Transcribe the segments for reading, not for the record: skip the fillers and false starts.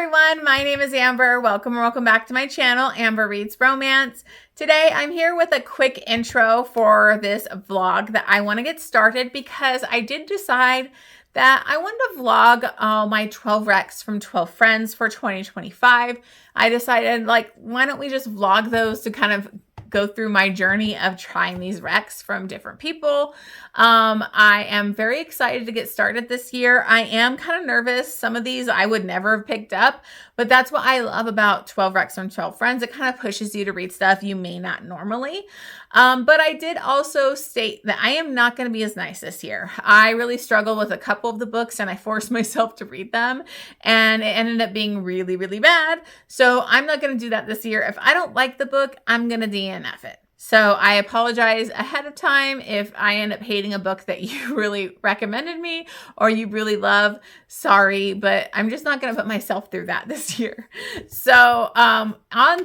everyone, my name is Amber. Welcome back to my channel, Amber Reads Romance. Today I'm here with a quick intro for this vlog that I want to get started because I did decide that I wanted to vlog my 12 recs from 12 friends for 2025. I decided, why don't we just vlog those to kind of go through my journey of trying these recs from different people. I am very excited to get started this year. I am kind of nervous. Some of these I would never have picked up, but that's what I love about 12 recs from 12 friends. It kind of pushes you to read stuff you may not normally. But I did also state that I am not going to be as nice this year. I really struggled with a couple of the books and I forced myself to read them and it ended up being really, really bad. So I'm not going to do that this year. If I don't like the book, I'm going to DNF it. So I apologize ahead of time if I end up hating a book that you really recommended me or you really love. Sorry, but I'm just not going to put myself through that this year. So on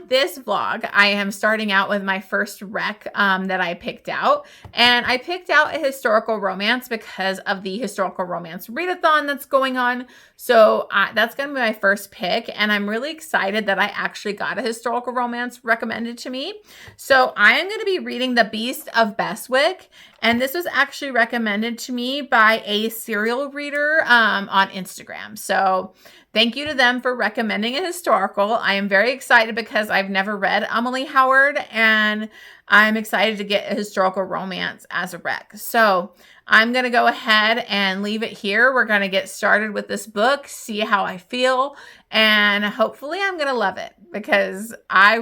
this vlog, I am starting out with my first rec that I picked out. And I picked out a historical romance because of the historical romance readathon that's going on. So that's going to be my first pick. And I'm really excited that I actually got a historical romance recommended to me. So I am going to be reading The Beast of Beswick. And this was actually recommended to me by a serial reader on Instagram. So thank you to them for recommending a historical. I am very excited because I've never read Amalie Howard and I'm excited to get a historical romance as a rec. So I'm going to go ahead and leave it here. We're going to get started with this book, see how I feel, and hopefully I'm going to love it because I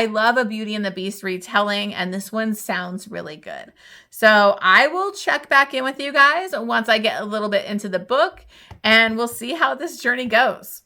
love a Beauty and the Beast retelling, and this one sounds really good. So I will check back in with you guys once I get a little bit into the book, and we'll see how this journey goes.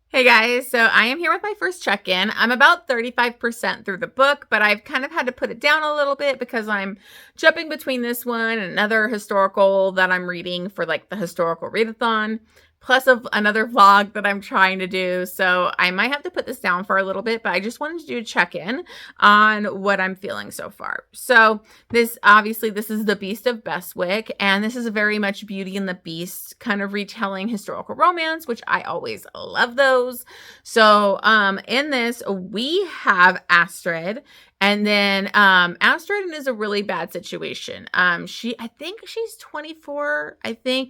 Hey guys, so I am here with my first check-in. I'm about 35% through the book, but I've kind of had to put it down a little bit because I'm jumping between this one and another historical that I'm reading for the historical readathon, plus another vlog that I'm trying to do. So I might have to put this down for a little bit, but I just wanted to do a check-in on what I'm feeling so far. So this is The Beast of Beswick, and this is a very much Beauty and the Beast kind of retelling historical romance, which I always love those. So in this, we have Astrid. And then Astrid is a really bad situation. I think she's 24,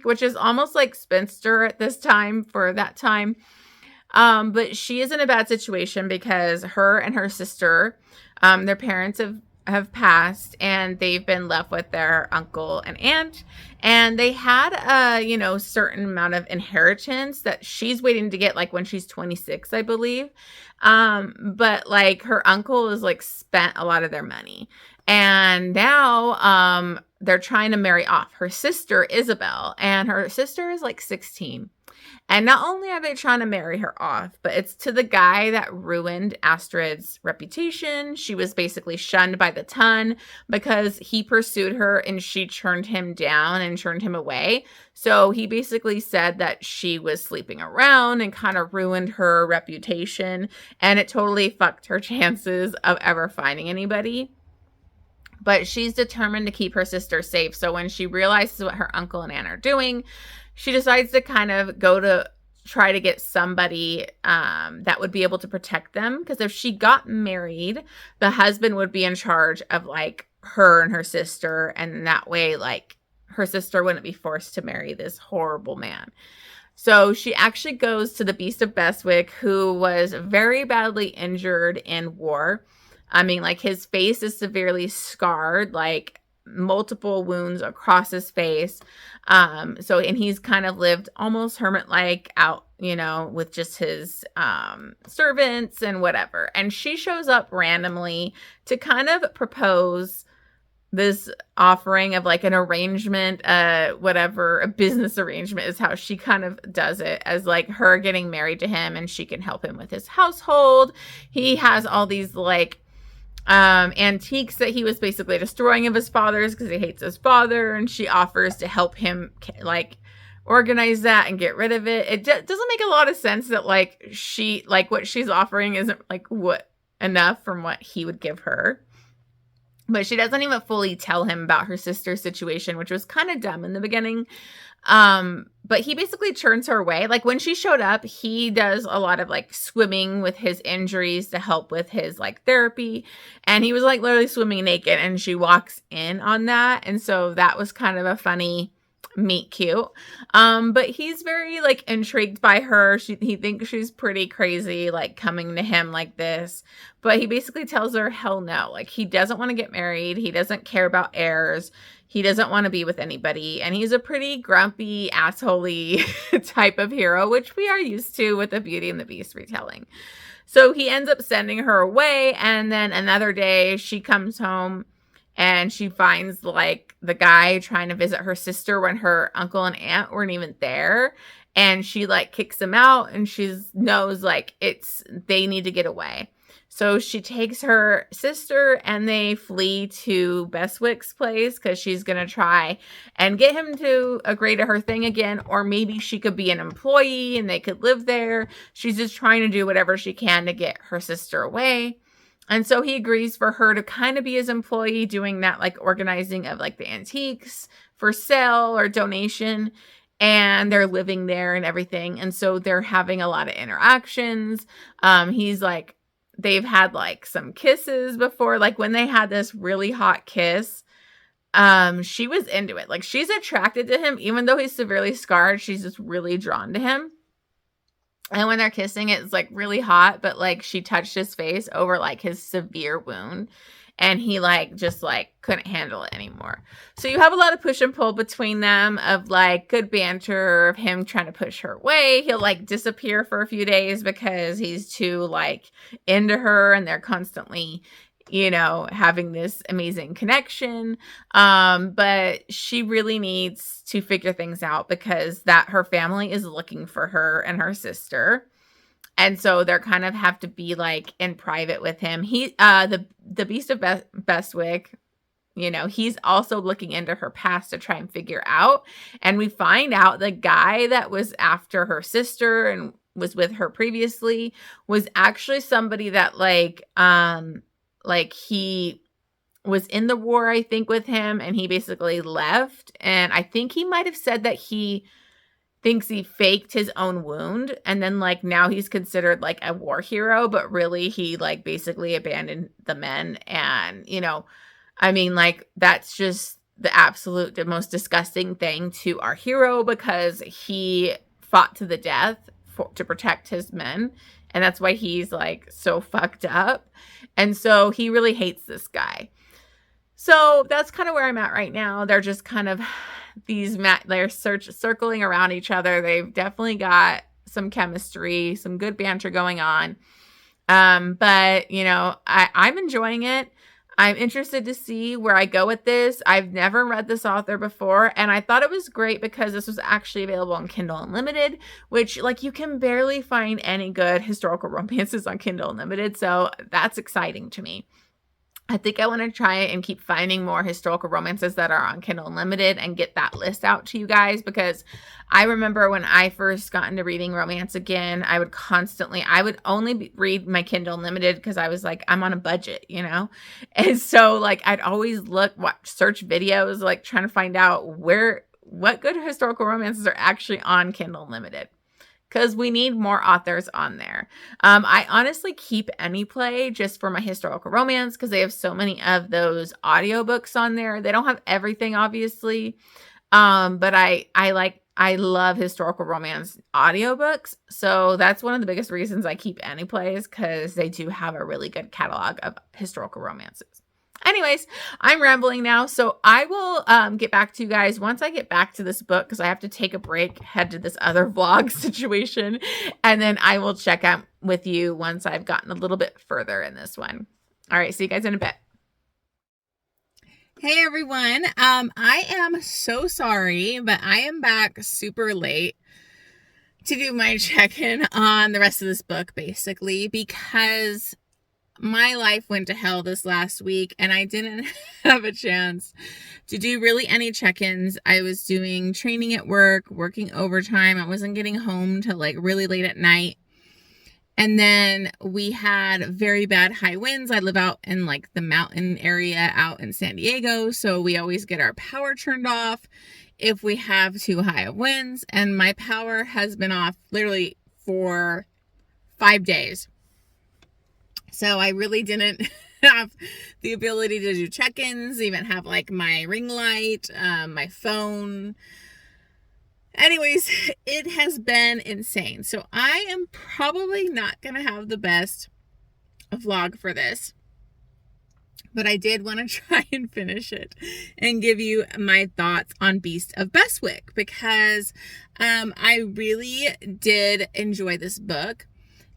which is almost like spinster at this time for that time. But she is in a bad situation because her and her sister, their parents have passed and they've been left with their uncle and aunt. And they had a, certain amount of inheritance that she's waiting to get when she's 26, I believe. But her uncle is spent a lot of their money. And now they're trying to marry off her sister, Isabel, and her sister is 16. And not only are they trying to marry her off, but it's to the guy that ruined Astrid's reputation. She was basically shunned by the ton because he pursued her and she turned him down and turned him away. So he basically said that she was sleeping around and kind of ruined her reputation. And it totally fucked her chances of ever finding anybody. But she's determined to keep her sister safe. So when she realizes what her uncle and aunt are doing, she decides to kind of go to try to get somebody that would be able to protect them. Because if she got married, the husband would be in charge of her and her sister. And that way, her sister wouldn't be forced to marry this horrible man. So she actually goes to the Beast of Beswick, who was very badly injured in war. I mean, his face is severely scarred, multiple wounds across his face. And he's kind of lived almost hermit-like out, with just his servants and whatever. And she shows up randomly to kind of propose this offering of an arrangement, a business arrangement is how she kind of does it, as her getting married to him and she can help him with his household. He has all these antiques that he was basically destroying of his father's because he hates his father, and she offers to help him organize that and get rid of it. It doesn't make a lot of sense that what she's offering isn't what enough from what he would give her. But she doesn't even fully tell him about her sister's situation, which was kind of dumb in the beginning. But he basically turns her away. Like when she showed up, he does a lot of like swimming with his injuries to help with his like therapy. And he was like literally swimming naked, and she walks in on that. And so that was kind of a funny meet cute. But he's very like intrigued by her. He thinks she's pretty crazy, like coming to him like this. But he basically tells her, hell no. Like he doesn't want to get married. He doesn't care about heirs. He doesn't want to be with anybody. And he's a pretty grumpy, asshole-y type of hero, which we are used to with the Beauty and the Beast retelling. So he ends up sending her away. And then another day she comes home and she finds like the guy trying to visit her sister when her uncle and aunt weren't even there. And she like kicks him out, and she knows like they need to get away. So she takes her sister and they flee to Beswick's place because she's going to try and get him to agree to her thing again. Or maybe she could be an employee and they could live there. She's just trying to do whatever she can to get her sister away. And so he agrees for her to kind of be his employee, doing that like organizing of like the antiques for sale or donation. And they're living there and everything. And so they're having a lot of interactions. He's like, they've had like some kisses before. Like when they had this really hot kiss, she was into it. Like she's attracted to him, even though he's severely scarred. She's just really drawn to him. And when they're kissing, it's like really hot, but like she touched his face over like his severe wound, and he like just like couldn't handle it anymore. So you have a lot of push and pull between them of like good banter of him trying to push her away. He'll like disappear for a few days because he's too like into her, and they're constantly, you know, having this amazing connection. But she really needs to figure things out because that her family is looking for her and her sister. And so they're kind of have to be like in private with him. The Beast of Beswick, you know, he's also looking into her past to try and figure out. And we find out the guy that was after her sister and was with her previously was actually somebody that like he was in the war, I think, with him, and he basically left. And I think he might have said that he thinks he faked his own wound, and then like now he's considered like a war hero, but really he like basically abandoned the men. And, you know, I mean, like that's just the most disgusting thing to our hero, because he fought to the death to protect his men. And that's why he's like so fucked up. And so he really hates this guy. So that's kind of where I'm at right now. They're just kind of they're circling around each other. They've definitely got some chemistry, some good banter going on. But you know, I'm enjoying it. I'm interested to see where I go with this. I've never read this author before, and I thought it was great because this was actually available on Kindle Unlimited, which like you can barely find any good historical romances on Kindle Unlimited. So that's exciting to me. I think I want to try and keep finding more historical romances that are on Kindle Unlimited and get that list out to you guys, because I remember when I first got into reading romance again, I would only read my Kindle Unlimited because I was like, I'm on a budget, you know? And so like, I'd always search videos, like trying to find out what good historical romances are actually on Kindle Unlimited, because we need more authors on there. I honestly keep Anyplay just for my historical romance because they have so many of those audiobooks on there. They don't have everything, obviously, but I love historical romance audiobooks. So that's one of the biggest reasons I keep Anyplay, is because they do have a really good catalog of historical romances. Anyways, I'm rambling now, so I will get back to you guys once I get back to this book, because I have to take a break, head to this other vlog situation, and then I will check out with you once I've gotten a little bit further in this one. All right, see you guys in a bit. Hey everyone, I am so sorry, but I am back super late to do my check-in on the rest of this book, basically, because my life went to hell this last week and I didn't have a chance to do really any check-ins. I was doing training at work, working overtime. I wasn't getting home till like really late at night. And then we had very bad high winds. I live out in like the mountain area out in San Diego, so we always get our power turned off if we have too high of winds. And my power has been off literally for 5 days. So I really didn't have the ability to do check-ins, even have like my ring light, my phone. Anyways, it has been insane. So I am probably not going to have the best vlog for this, but I did want to try and finish it and give you my thoughts on Beast of Beswick, because I really did enjoy this book.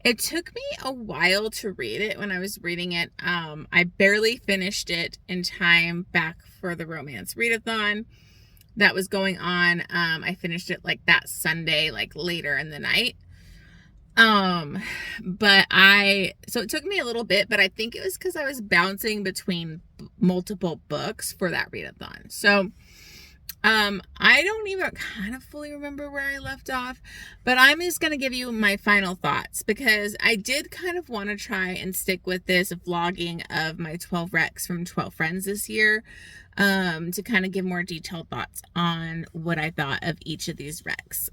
It took me a while to read it. When I was reading it, I barely finished it in time back for the romance readathon that was going on. I finished it like that Sunday, like later in the night. So it took me a little bit, but I think it was because I was bouncing between multiple books for that readathon. So I don't even kind of fully remember where I left off, but I'm just going to give you my final thoughts, because I did kind of want to try and stick with this vlogging of my 12 recs from 12 friends this year, to kind of give more detailed thoughts on what I thought of each of these recs.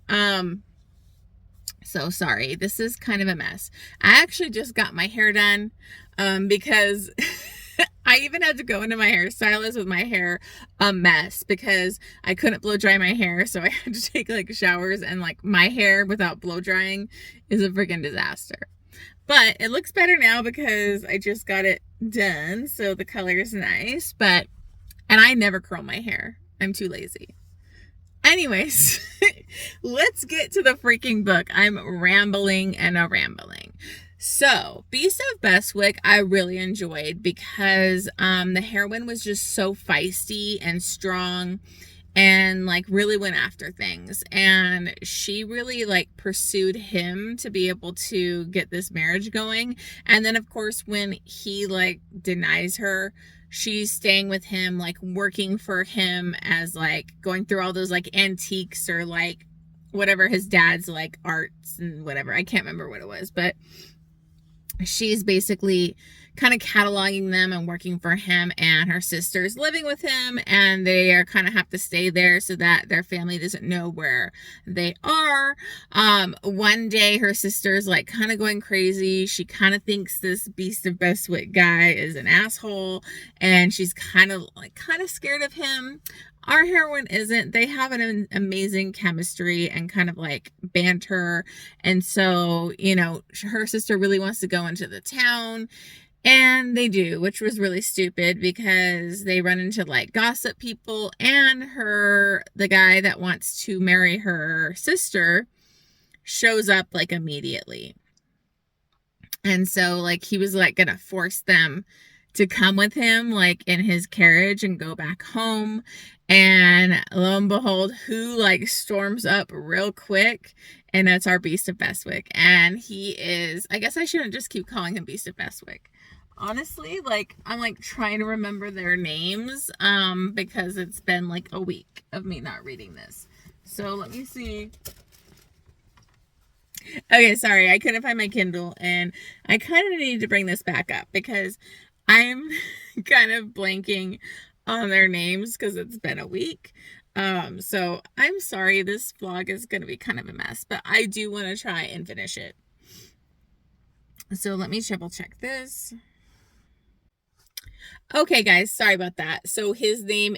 So sorry, this is kind of a mess. I actually just got my hair done, because I even had to go into my hairstylist with my hair a mess, because I couldn't blow dry my hair. So I had to take like showers, and like my hair without blow drying is a freaking disaster. But it looks better now because I just got it done. So the color is nice, and I never curl my hair. I'm too lazy. Anyways, let's get to the freaking book. I'm rambling and a rambling. So, Beast of Beswick, I really enjoyed, because the heroine was just so feisty and strong, and like really went after things. And she really like pursued him to be able to get this marriage going. And then of course, when he like denies her, she's staying with him, like working for him, as like going through all those like antiques, or like whatever his dad's like arts and whatever. I can't remember what it was, but she's basically kind of cataloging them and working for him, and her sister's living with him, and they are kind of have to stay there so that their family doesn't know where they are. One day her sister's like kind of going crazy. She kind of thinks this Beast of Beswick guy is an asshole, and she's kind of scared of him. Our heroine isn't. They have an amazing chemistry and kind of like banter. And so, you know, her sister really wants to go into the town, and they do, which was really stupid, because they run into like gossip people, and the guy that wants to marry her sister shows up like immediately. And so like he was like gonna force them to come with him like in his carriage and go back home. And lo and behold, who like storms up real quick, and that's our Beast of Beswick. And he is, I guess I shouldn't just keep calling him Beast of Beswick. Honestly, like I'm like trying to remember their names, because it's been like a week of me not reading this. So let me see. Okay, sorry, I couldn't find my Kindle, and I kind of need to bring this back up because I'm kind of blanking on their names because it's been a week. So I'm sorry, this vlog is going to be kind of a mess, but I do want to try and finish it. So let me triple check this. Okay, guys, sorry about that. So his name,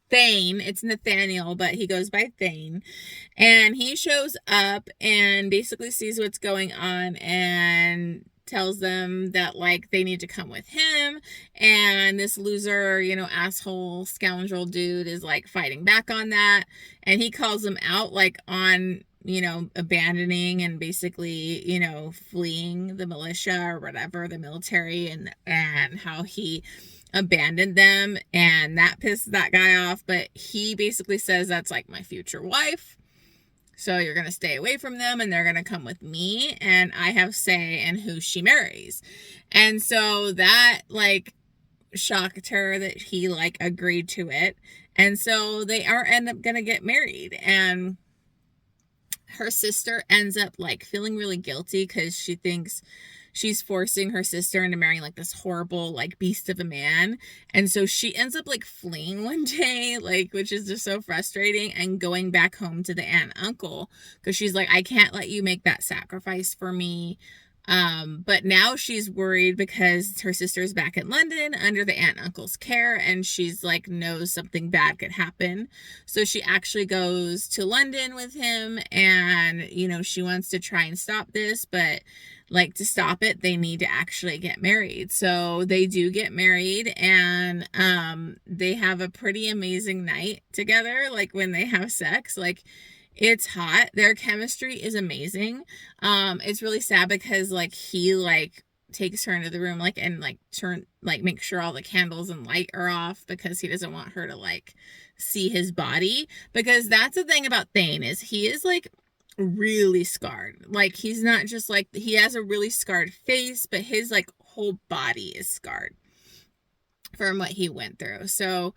Thane, it's Nathaniel, but he goes by Thane. And he shows up and basically sees what's going on and tells them that, like, they need to come with him. And this loser, you know, asshole, scoundrel dude is, like, fighting back on that. And he calls them out, like, on, you know, abandoning and basically, you know, fleeing the militia or whatever, the military, and how he abandoned them, and that pissed that guy off. But he basically says, that's like my future wife, so you're gonna stay away from them, and they're gonna come with me, and I have say in who she marries. And so that like shocked her that he like agreed to it, and so they end up gonna get married. And her sister ends up like feeling really guilty because she thinks she's forcing her sister into marrying like this horrible like beast of a man, and so she ends up like fleeing one day, like, which is just so frustrating, and going back home to the aunt and uncle because she's like, I can't let you make that sacrifice for me. But now she's worried because her sister's back in London under the aunt and uncle's care, and she's like knows something bad could happen. So she actually goes to London with him, and she wants to try and stop this, but like to stop it, they need to actually get married. So they do get married, and they have a pretty amazing night together. Like when they have sex, like it's hot. Their chemistry is amazing. It's really sad because like he like takes her into the room like and like make sure all the candles and light are off because he doesn't want her to like see his body, because that's the thing about Thane is he is like really scarred. Like he's not just like, he has a really scarred face, but his like whole body is scarred from what he went through. So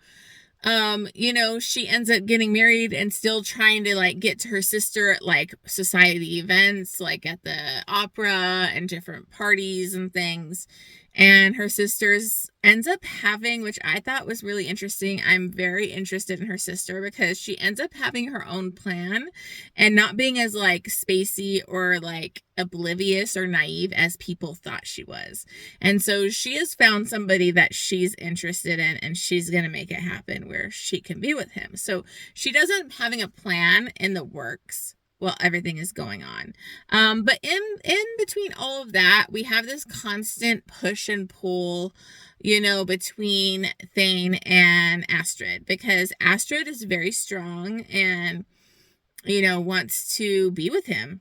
she ends up getting married and still trying to like get to her sister at like society events, like at the opera and different parties and things. And her sister's ends up having, which I thought was really interesting. I'm very interested in her sister because she ends up having her own plan and not being as like spacey or like oblivious or naive as people thought she was. And so she has found somebody that she's interested in, and she's going to make it happen where she can be with him. So she doesn't having a plan in the works while everything is going on. But in between all of that, we have this constant push and pull, between Thane and Astrid, because Astrid is very strong and, wants to be with him.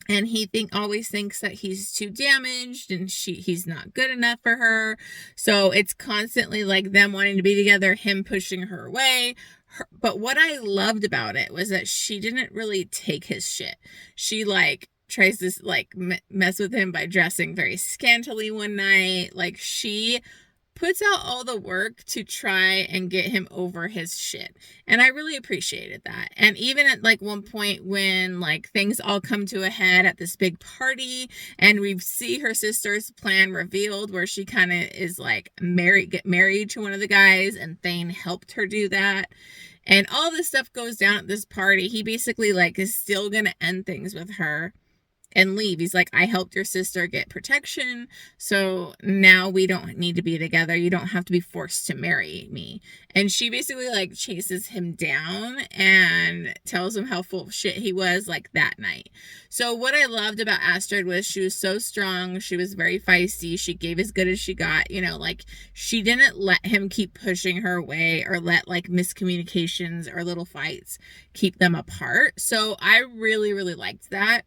And he always thinks that he's too damaged and he's not good enough for her. So it's constantly like them wanting to be together, him pushing her away. But what I loved about it was that she didn't really take his shit. She like tries to like mess with him by dressing very scantily one night. Like she puts out all the work to try and get him over his shit. And I really appreciated that. And even at like one point when like things all come to a head at this big party and we see her sister's plan revealed where she kind of is like get married to one of the guys, and Thane helped her do that. And all this stuff goes down at this party. He basically like is still going to end things with her and leave. He's like, I helped your sister get protection, so now we don't need to be together. You don't have to be forced to marry me. And she basically like chases him down and tells him how full of shit he was like that night. So what I loved about Astrid was she was so strong. She was very feisty. She gave as good as she got, like she didn't let him keep pushing her away or let like miscommunications or little fights keep them apart. So I really, really liked that.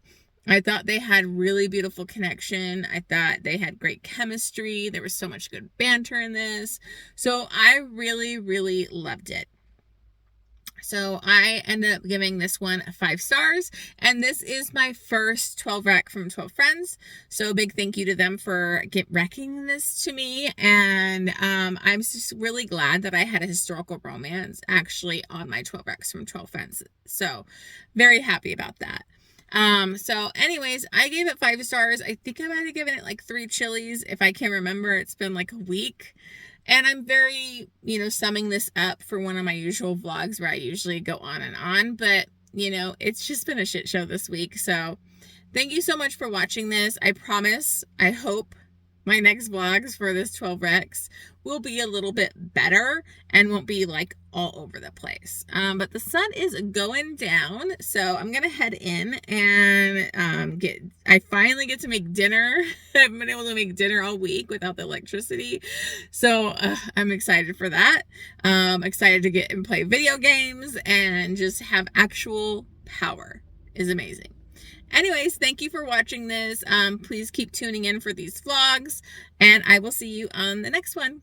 I thought they had really beautiful connection. I thought they had great chemistry. There was so much good banter in this. So I really, really loved it. So I ended up giving this one 5 stars, and this is my first 12 rec from 12 friends. So big thank you to them for recking this to me. And I'm just really glad that I had a historical romance actually on my 12 recs from 12 friends. So very happy about that. So anyways, I gave it 5 stars. I think I might have given it like 3 chilies if I can remember. It's been like a week, and I'm very, summing this up for one of my usual vlogs where I usually go on and on, but it's just been a shit show this week. So thank you so much for watching this. I promise, I hope my next vlogs for this 12 recs will be a little bit better and won't be like all over the place. But the sun is going down, so I'm gonna head in and I finally get to make dinner. I haven't been able to make dinner all week without the electricity, so I'm excited for that. Excited to get and play video games and just have actual power. Is amazing. Anyways, thank you for watching this. Please keep tuning in for these vlogs, and I will see you on the next one.